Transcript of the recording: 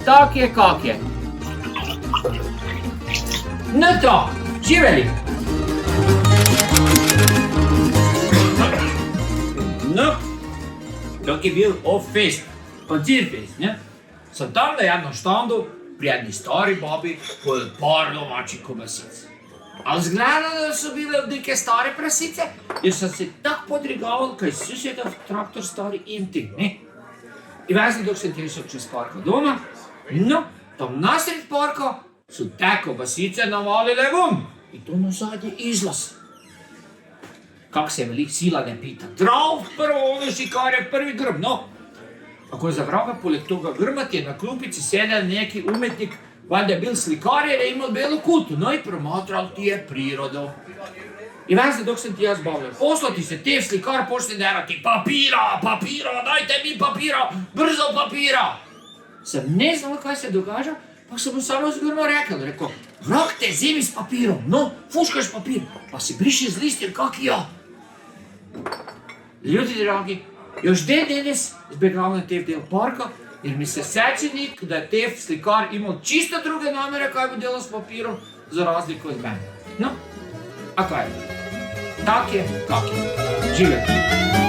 tak je, kak je. No to, živeli. No, dok je bil off-fest, koncert-fest, ne? Sem tam na jednom štandu pri jedni stari babi pojel par domačih kobasic. Ali zgleda, da so bile neke stare prasice, jer sem se tak podrigaval, kaj susjedov traktor stari inti, ne? I vezno dok sem prišel čez parka doma, no, tam nasred parka so te kobasice navalile ven. I to na zadnji izlaz. Kak se velik sila ne pita. Drav prvo ono šikar je prvi grb, no. Ako za vraga poleg toga grba ti je na klupici sedel neki umetnik, valjda je bil slikar jer je imel belo kutu, no i promatral ti je prirodo. I vezno dok sam ti jaz bavljal, poslati se te slikar počne derati, papira, dajte mi papira, brzo papira. Sem ne znal kaj se događa, pa sem mu samo zgrno rekel, vrag te zimi s papirom, no, fuškaš papir, pa si briši z listem kak ja. Ljudi dragi, još danes izbjegavam te del parka, jer mi se sečenik, da je te slikar imel čisto druge namere, kaj bi delal s papirom, za razliku od mene. No, a kaj? Tak je, kak je. Živeti.